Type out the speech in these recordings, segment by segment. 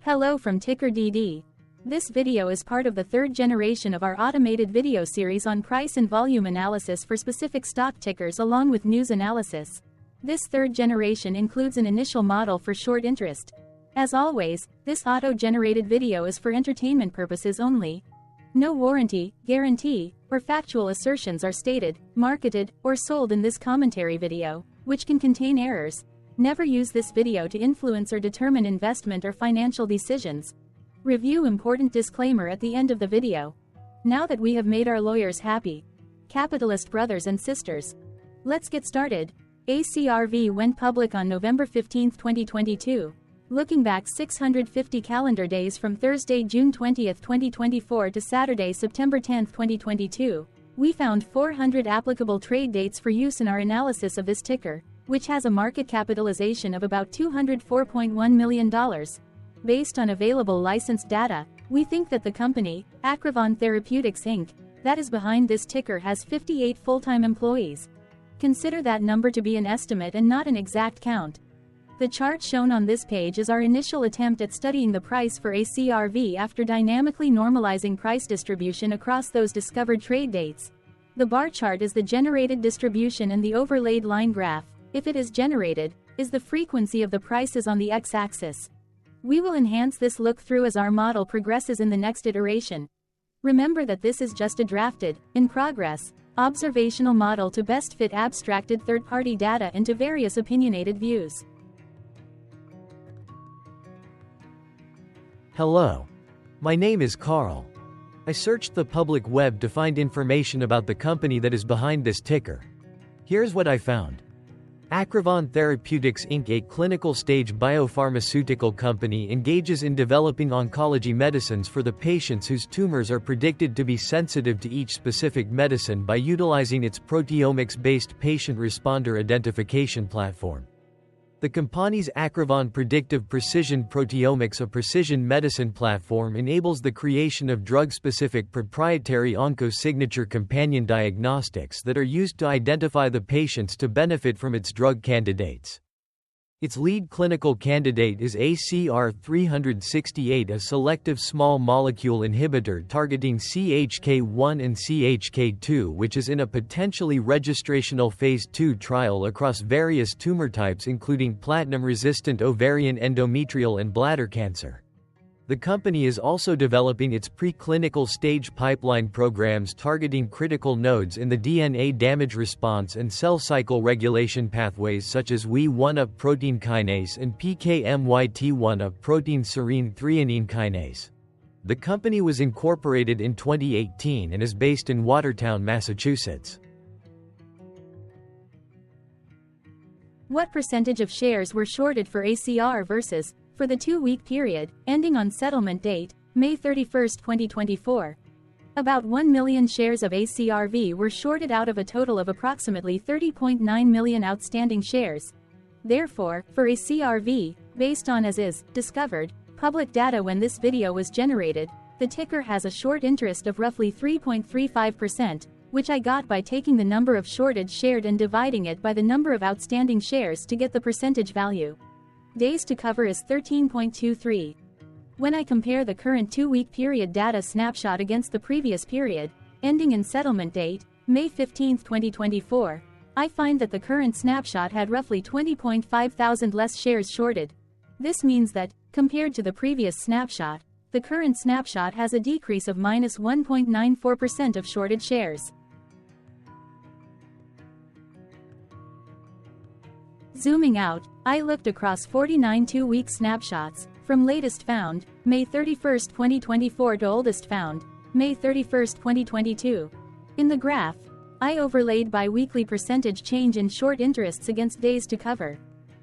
Hello from TickerDD. This video is part of the third generation of our automated video series on price and volume analysis for specific stock tickers along with news analysis. This third generation includes an initial model for short interest. As always, this auto-generated video is for entertainment purposes only. No warranty, guarantee, or factual assertions are stated, marketed, or sold in this commentary video, which can contain errors. Never use this video to influence or determine investment or financial decisions. Review important disclaimer at the end of the video. Now that we have made our lawyers happy, capitalist brothers and sisters, let's get started. ACRV went public on November 15, 2022. Looking back 650 calendar days from Thursday, June 20, 2024 to Saturday, September 10, 2022, we found 400 applicable trade dates for use in our analysis of this ticker, which has a market capitalization of about $204.1 million. Based on available licensed data, we think that the company, ACRV Therapeutics Inc., that is behind this ticker has 58 full-time employees. Consider that number to be an estimate and not an exact count. The chart shown on this page is our initial attempt at studying the price for ACRV after dynamically normalizing price distribution across those discovered trade dates. The bar chart is the generated distribution and the overlaid line graph, if it is generated, is the frequency of the prices on the x-axis. We will enhance this look-through as our model progresses in the next iteration. Remember that this is just a drafted, in progress, observational model to best fit abstracted third-party data into various opinionated views. Hello. My name is Carl. I searched the public web to find information about the company that is behind this ticker. Here's what I found. ACRV Therapeutics Inc., a clinical-stage biopharmaceutical company, engages in developing oncology medicines for the patients whose tumors are predicted to be sensitive to each specific medicine by utilizing its proteomics-based patient responder identification platform. The company's ACRV Predictive Precision Proteomics, a precision medicine platform, enables the creation of drug-specific proprietary oncosignature companion diagnostics that are used to identify the patients to benefit from its drug candidates. Its lead clinical candidate is ACR368, a selective small molecule inhibitor targeting CHK1 and CHK2, which is in a potentially registrational phase 2 trial across various tumor types including platinum-resistant ovarian, endometrial and bladder cancer. The company is also developing its preclinical stage pipeline programs targeting critical nodes in the DNA damage response and cell cycle regulation pathways such as Wee1-up protein kinase and PKMYT1-up protein serine threonine kinase. The company was incorporated in 2018 and is based in Watertown, Massachusetts. What percentage of shares were shorted for ACR versus for the 2-week period, ending on settlement date, May 31, 2024. About 1 million shares of ACRV were shorted out of a total of approximately 30.9 million outstanding shares. Therefore, for ACRV, based on as is, discovered, public data when this video was generated, the ticker has a short interest of roughly 3.35%, which I got by taking the number of shorted shared and dividing it by the number of outstanding shares to get the percentage value. Days to cover is 13.23. When I compare the current 2-week period data snapshot against the previous period, ending in settlement date, May 15, 2024, I find that the current snapshot had roughly 20.5 thousand less shares shorted. This means that, compared to the previous snapshot, the current snapshot has a decrease of minus 1.94% of shorted shares. Zooming out, I looked across 49 2-week snapshots, from latest found, May 31, 2024 to oldest found, May 31, 2022. In the graph, I overlaid bi-weekly percentage change in short interests against days to cover.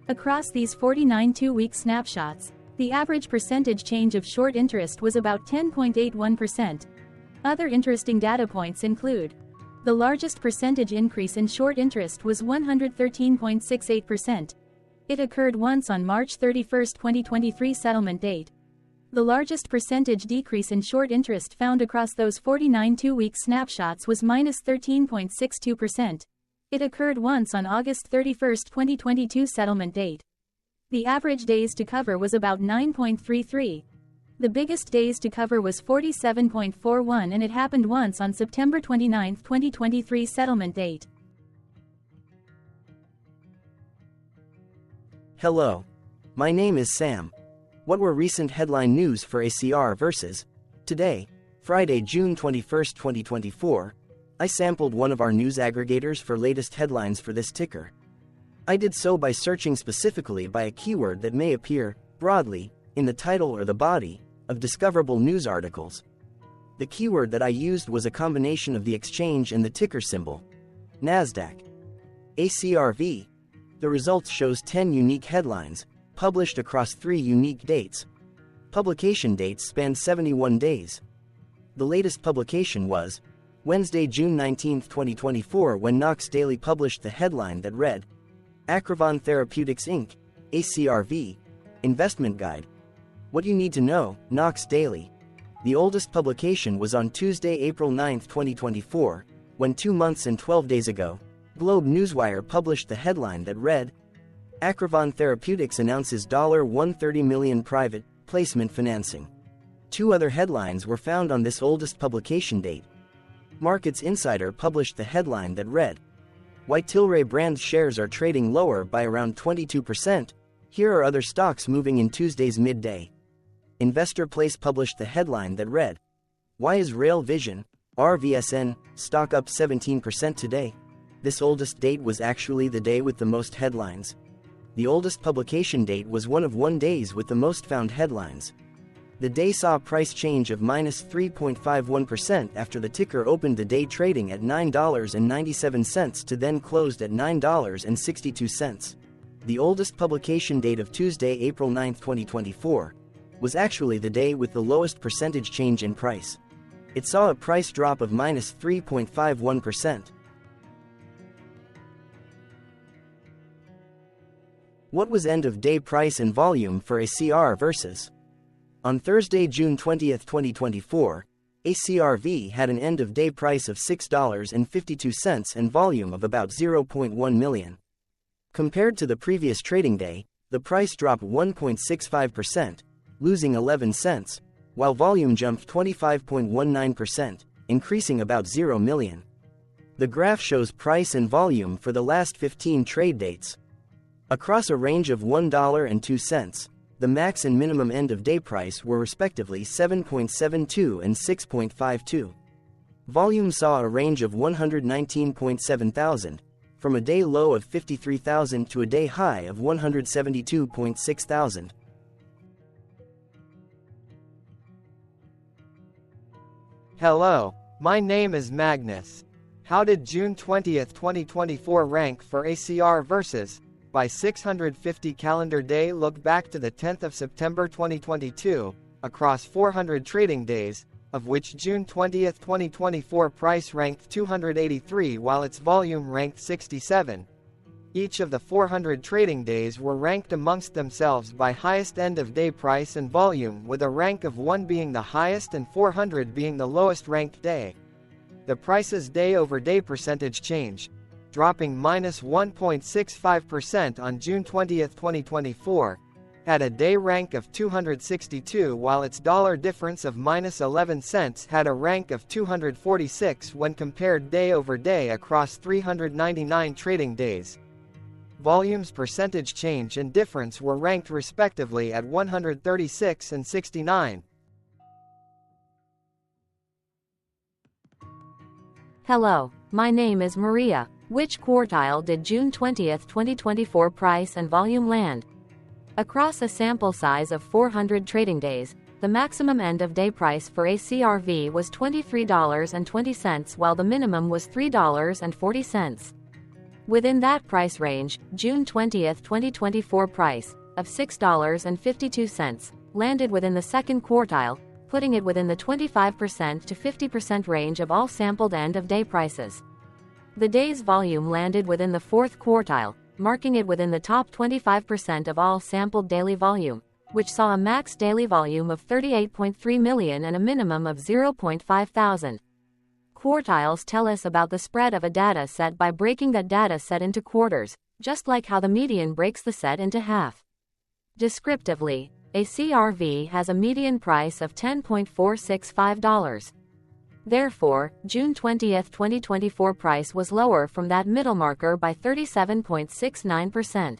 Across these 49 2-week snapshots, the average percentage change of short interest was about 10.81%. Other interesting data points include: the largest percentage increase in short interest was 113.68%. It occurred once on March 31, 2023 settlement date. The largest percentage decrease in short interest found across those 49 2-week snapshots was minus 13.62%. It occurred once on August 31, 2022 settlement date. The average days to cover was about 9.33. The biggest days to cover was 47.41 and it happened once on September 29, 2023 settlement date. Hello. My name is Sam. What were recent headline news for ACR versus? Today, Friday, June 21, 2024, I sampled one of our news aggregators for latest headlines for this ticker. I did so by searching specifically by a keyword that may appear, broadly, in the title or the body of discoverable news articles. The keyword that I used was a combination of the exchange and the ticker symbol, NASDAQ. ACRV. The results shows 10 unique headlines, published across 3 unique dates. Publication dates spanned 71 days. The latest publication was Wednesday, June 19, 2024, when Knox Daily published the headline that read, ACRV Therapeutics Inc., ACRV, Investment Guide. What you need to know, Knox Daily. The oldest publication was on Tuesday, April 9, 2024, when 2 months and 12 days ago, Globe Newswire published the headline that read, ACRV Therapeutics announces $130 million private placement financing. 2 other headlines were found on this oldest publication date. Markets Insider published the headline that read, Quartile brand shares are trading lower by around 22%. Here are other stocks moving in Tuesday's midday. Investor Place published the headline that read, Why is Rail Vision, RVSN, stock up 17% today? This oldest date was actually the day with the most headlines. The oldest publication date was one of 1 days with the most found headlines. The day saw a price change of -3.51% after the ticker opened the day trading at $9.97 to then closed at $9.62. The oldest publication date of Tuesday, April 9, 2024, was actually the day with the lowest percentage change in price. It saw a price drop of -3.51%. What was end-of-day price and volume for ACR versus? On Thursday, June 20, 2024, ACRV had an end-of-day price of $6.52 and volume of about 0.1 million. Compared to the previous trading day, the price dropped 1.65%, losing 11 cents, while volume jumped 25.19%, increasing about 0 million. The graph shows price and volume for the last 15 trade dates. Across a range of $1 and 2 cents, the max and minimum end-of-day price were respectively 7.72 and 6.52. Volume saw a range of 119.7 thousand, from a day low of 53,000 to a day high of 172.6 thousand. Hello, my name is Magnus. How did June 20, 2024 rank for ACR versus? By 650 calendar day look back to the 10th of September 2022, across 400 trading days, of which June 20, 2024 price ranked 283 while its volume ranked 67. Each of the 400 trading days were ranked amongst themselves by highest end-of-day price and volume, with a rank of 1 being the highest and 400 being the lowest ranked day. The price's day-over-day percentage change, dropping -1.65% on June 20, 2024, had a day rank of 262 while its dollar difference of -11 cents had a rank of 246 when compared day-over-day across 399 trading days. Volume's percentage change and difference were ranked respectively at 136 and 69. Hello, my name is Maria. Which quartile did June 20, 2024 price and volume land? Across a sample size of 400 trading days, the maximum end-of-day price for ACRV was $23.20 while the minimum was $3.40. Within that price range, June 20, 2024 price, of $6.52, landed within the second quartile, putting it within the 25% to 50% range of all sampled end-of-day prices. The day's volume landed within the fourth quartile, marking it within the top 25% of all sampled daily volume, which saw a max daily volume of 38.3 million and a minimum of 0.5 thousand. Quartiles tell us about the spread of a data set by breaking that data set into quarters, just like how the median breaks the set into half. Descriptively, ACRV has a median price of $10.465. Therefore, June 20, 2024 price was lower from that middle marker by 37.69%.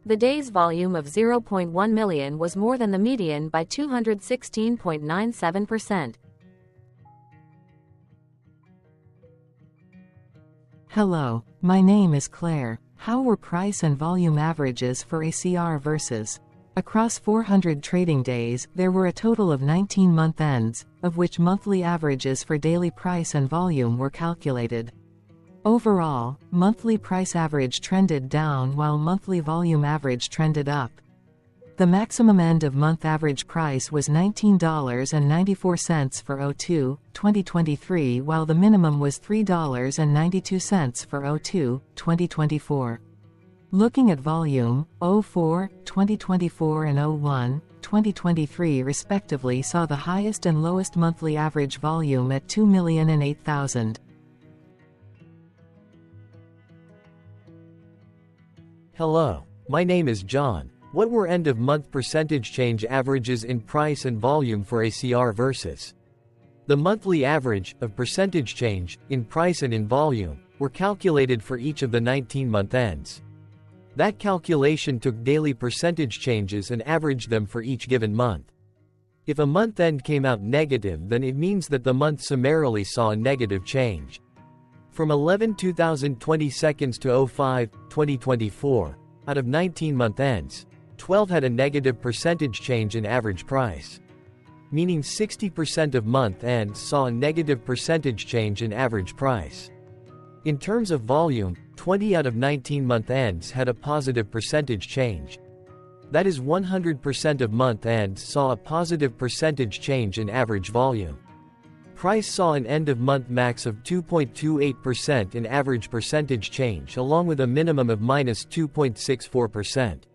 The day's volume of 0.1 million was more than the median by 216.97%. Hello, my name is Claire. How were price and volume averages for ACR versus? Across 400 trading days, there were a total of 19 month ends, of which monthly averages for daily price and volume were calculated. Overall, monthly price average trended down while monthly volume average trended up. The maximum end-of-month average price was $19.94 for O2, 2023, while the minimum was $3.92 for O2, 2024. Looking at volume, O4, 2024 and O1, 2023 respectively saw the highest and lowest monthly average volume at 2,000,000 and 8,000. Hello, my name is John. What were end-of-month percentage change averages in price and volume for ACR versus? The monthly average of percentage change in price and in volume were calculated for each of the 19-month ends. That calculation took daily percentage changes and averaged them for each given month. If a month end came out negative, then it means that the month summarily saw a negative change. From 11/2020 seconds to 05/2024, out of 19-month ends, 12 had a negative percentage change in average price. Meaning 60% of month ends saw a negative percentage change in average price. In terms of volume, 20 out of 19-month ends had a positive percentage change. That is 100% of month ends saw a positive percentage change in average volume. Price saw an end-of-month max of 2.28% in average percentage change along with a minimum of -2.64%.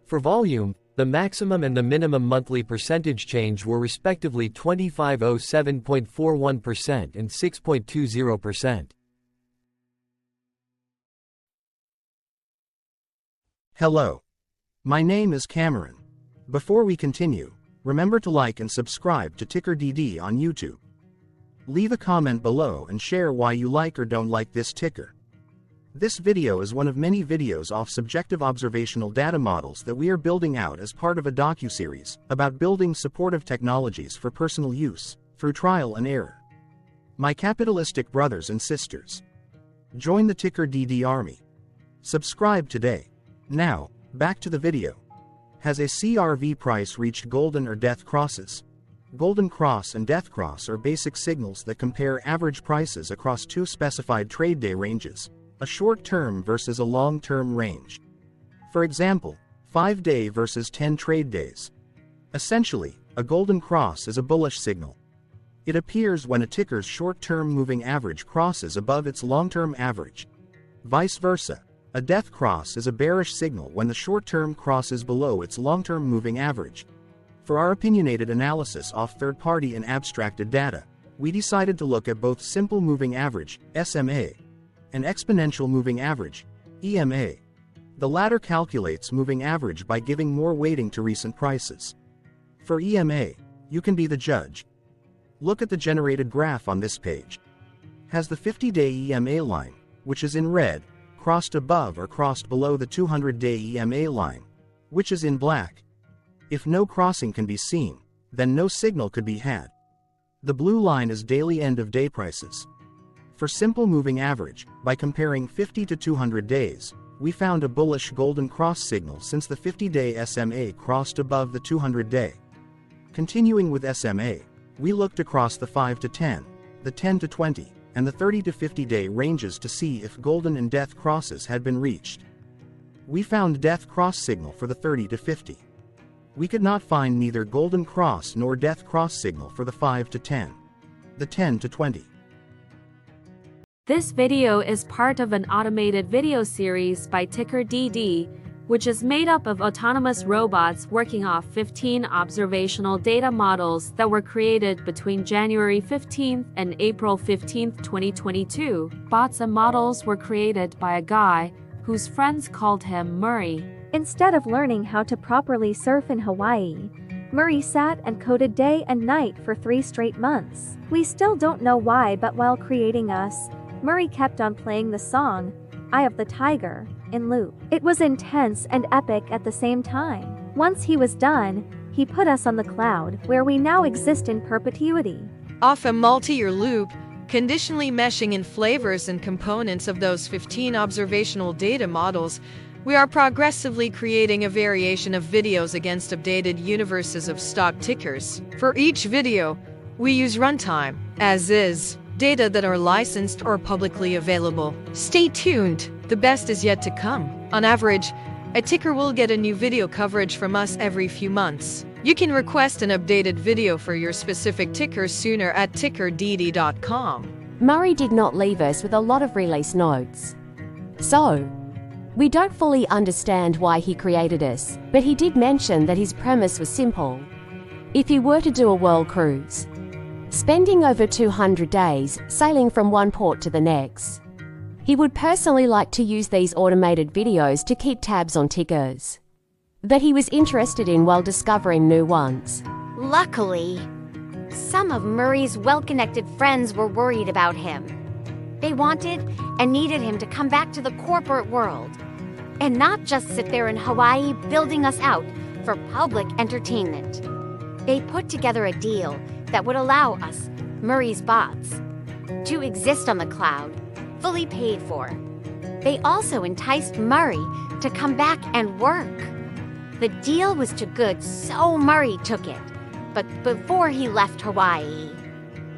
For volume, the maximum and the minimum monthly percentage change were respectively 2507.41% and 6.20%. Hello. My name is Cameron. Before we continue, remember to like and subscribe to TickerDD on YouTube. Leave a comment below and share why you like or don't like this ticker. This video is one of many videos off subjective observational data models that we are building out as part of a docuseries about building supportive technologies for personal use, through trial and error. My capitalistic brothers and sisters, join the TickerDD army. Subscribe today. Now, back to the video. Has ACRV price reached golden or death crosses? Golden cross and death cross are basic signals that compare average prices across two specified trade day ranges, a short-term versus a long-term range. For example, 5-day versus 10 trade days. Essentially, a golden cross is a bullish signal. It appears when a ticker's short-term moving average crosses above its long-term average. Vice versa, a death cross is a bearish signal when the short-term crosses below its long-term moving average. For our opinionated analysis off third-party and abstracted data, we decided to look at both simple moving average, SMA, and exponential moving average, EMA. The latter calculates moving average by giving more weighting to recent prices. For EMA, you can be the judge. Look at the generated graph on this page. Has the 50-day EMA line, which is in red, crossed above or crossed below the 200-day EMA line, which is in black? If no crossing can be seen, then no signal could be had. The blue line is daily end-of-day prices. For simple moving average, by comparing 50 to 200 days, we found a bullish golden cross signal since the 50-day SMA crossed above the 200-day. Continuing with SMA, we looked across the 5 to 10, the 10 to 20, and the 30 to 50-day ranges to see if golden and death crosses had been reached. We found death cross signal for the 30 to 50. We could not find neither golden cross nor death cross signal for the 5 to 10, the 10 to 20. This video is part of an automated video series by TickerDD, which is made up of autonomous robots working off 15 observational data models that were created between January 15th and April 15th, 2022. Bots and models were created by a guy whose friends called him Murray. Instead of learning how to properly surf in Hawaii, Murray sat and coded day and night for 3 straight months. We still don't know why, but while creating us, Murray kept on playing the song, Eye of the Tiger, in loop. It was intense and epic at the same time. Once he was done, he put us on the cloud, where we now exist in perpetuity. Off a multi-year loop, conditionally meshing in flavors and components of those 15 observational data models, we are progressively creating a variation of videos against updated universes of stock tickers. For each video, we use runtime, as is, data that are licensed or publicly available. Stay tuned, the best is yet to come. On average, a ticker will get a new video coverage from us every few months. You can request an updated video for your specific ticker sooner at TickerDD.com. Murray did not leave us with a lot of release notes. So, we don't fully understand why he created us, but he did mention that his premise was simple. If he were to do a world cruise, spending over 200 days sailing from one port to the next, he would personally like to use these automated videos to keep tabs on tickers that he was interested in while discovering new ones. Luckily, some of Murray's well-connected friends were worried about him. They wanted and needed him to come back to the corporate world and not just sit there in Hawaii building us out for public entertainment. They put together a deal that would allow us, Murray's bots, to exist on the cloud, fully paid for. They also enticed Murray to come back and work. The deal was too good, so Murray took it. But before he left Hawaii,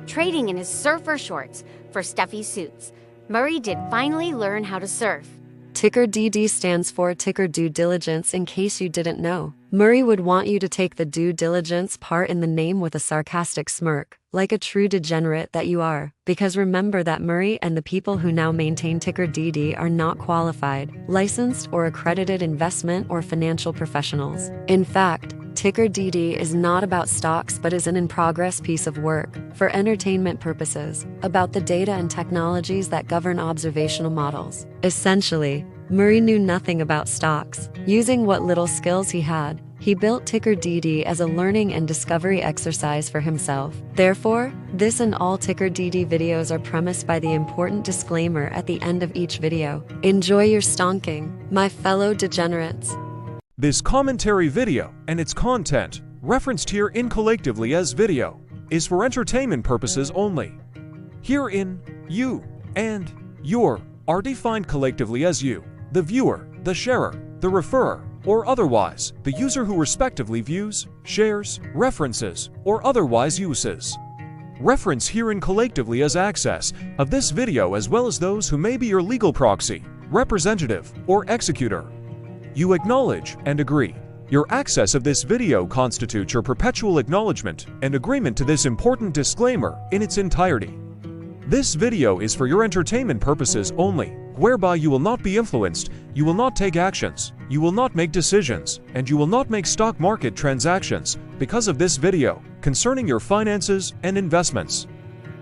trading in his surfer shorts for stuffy suits, Murray did finally learn how to surf. TickerDD stands for Ticker Due Diligence, in case you didn't know. Murray would want you to take the due diligence part in the name with a sarcastic smirk, like a true degenerate that you are. Because remember that Murray and the people who now maintain TickerDD are not qualified, licensed, or accredited investment or financial professionals. In fact, TickerDD is not about stocks but is an in-progress piece of work, for entertainment purposes, about the data and technologies that govern observational models. Essentially, Murray knew nothing about stocks. Using what little skills he had, he built TickerDD as a learning and discovery exercise for himself. Therefore, this and all TickerDD videos are premised by the important disclaimer at the end of each video. Enjoy your stonking, my fellow degenerates. This commentary video and its content, referenced here collectively as video, is for entertainment purposes only. Herein, you and your are defined collectively as you, the viewer, the sharer, the referrer, or otherwise, the user who respectively views, shares, references, or otherwise uses. Reference herein collectively as access of this video as well as those who may be your legal proxy, representative, or executor. You acknowledge and agree. Your access of this video constitutes your perpetual acknowledgement and agreement to this important disclaimer in its entirety. This video is for your entertainment purposes only, whereby you will not be influenced, you will not take actions, you will not make decisions, and you will not make stock market transactions because of this video concerning your finances and investments.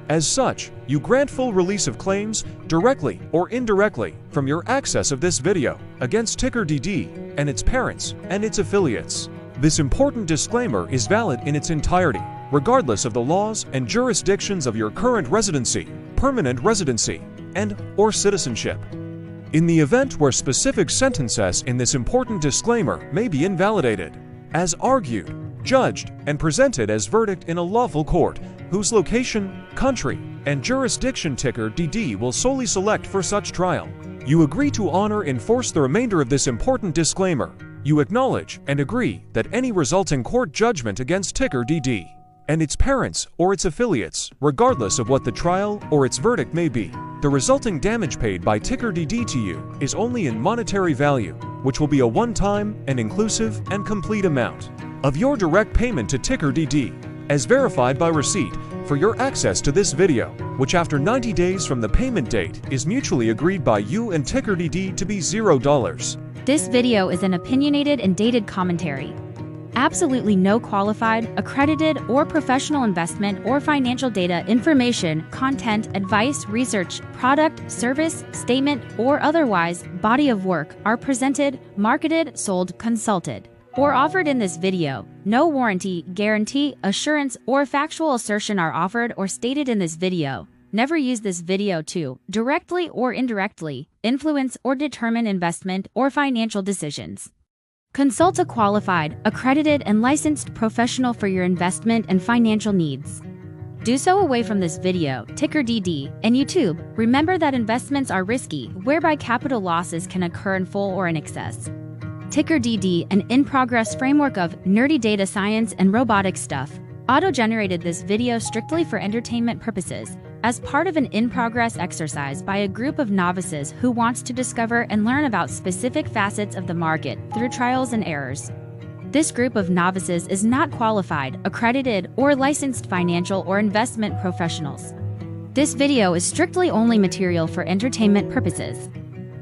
As such, you grant full release of claims, directly or indirectly, from your access of this video against TickerDD and its parents and its affiliates. This important disclaimer is valid in its entirety, regardless of the laws and jurisdictions of your current residency, permanent residency, and/or citizenship. In the event where specific sentences in this important disclaimer may be invalidated, as argued, judged, and presented as verdict in a lawful court, whose location, country, and jurisdiction TickerDD will solely select for such trial, you agree to honor and enforce the remainder of this important disclaimer. You acknowledge and agree that any resulting court judgment against TickerDD and its parents or its affiliates, regardless of what the trial or its verdict may be, the resulting damage paid by TickerDD to you is only in monetary value, which will be a one-time and inclusive and complete amount of your direct payment to TickerDD, as verified by receipt, for your access to this video, which after 90 days from the payment date is mutually agreed by you and TickerDD to be $0. This video is an opinionated and dated commentary. Absolutely no qualified, accredited, or professional investment or financial data, information, content, advice, research, product, service, statement, or otherwise body of work are presented, marketed, sold, consulted, or offered in this video. No warranty, guarantee, assurance, or factual assertion are offered or stated in this video. Never use this video to, directly or indirectly, influence or determine investment or financial decisions. Consult a qualified, accredited, and licensed professional for your investment and financial needs. Do so away from this video, TickerDD, and YouTube. Remember that investments are risky, whereby capital losses can occur in full or in excess. TickerDD, an in-progress framework of nerdy data science and robotic stuff, auto-generated this video strictly for entertainment purposes, as part of an in-progress exercise by a group of novices who wants to discover and learn about specific facets of the market through trials and errors. This group of novices is not qualified, accredited, or licensed financial or investment professionals. This video is strictly only material for entertainment purposes.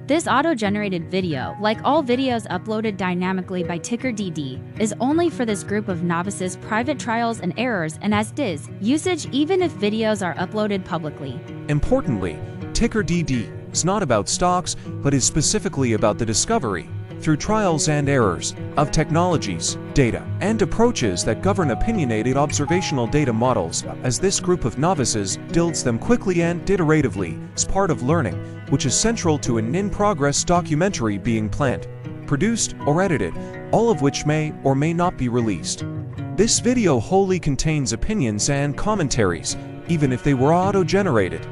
This auto-generated video, like all videos uploaded dynamically by TickerDD, is only for this group of novices' private trials and errors and as is usage even if videos are uploaded publicly. Importantly, TickerDD is not about stocks, but is specifically about the discovery, through trials and errors, of technologies, data, and approaches that govern opinionated observational data models, as this group of novices builds them quickly and iteratively as part of learning, which is central to an in-progress documentary being planned, produced, or edited, all of which may or may not be released. This video wholly contains opinions and commentaries, even if they were auto-generated.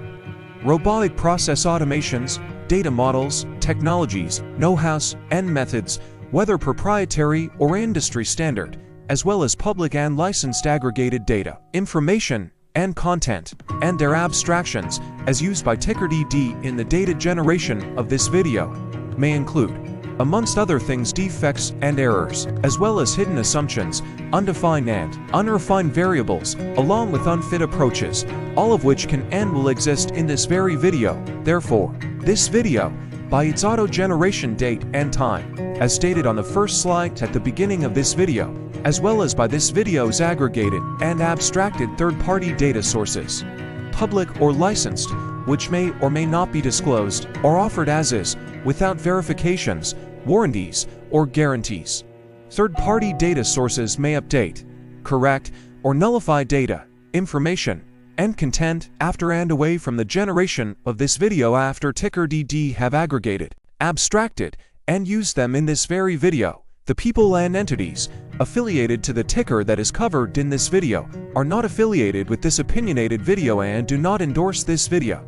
Robotic process automations, data models, technologies, know-hows, and methods, whether proprietary or industry standard, as well as public and licensed aggregated data, information, and content, and their abstractions, as used by TickerDD in the data generation of this video, may include, amongst other things, defects and errors, as well as hidden assumptions, undefined and unrefined variables, along with unfit approaches, all of which can and will exist in this very video. Therefore, this video, by its auto-generation date and time, as stated on the first slide at the beginning of this video, as well as by this video's aggregated and abstracted third-party data sources, public or licensed, which may or may not be disclosed or offered as is, without verifications, warranties, or guarantees. Third-party data sources may update, correct, or nullify data, information, and content after and away from the generation of this video after TickerDD have aggregated, abstracted, and used them in this very video. The people and entities affiliated to the ticker that is covered in this video are not affiliated with this opinionated video and do not endorse this video.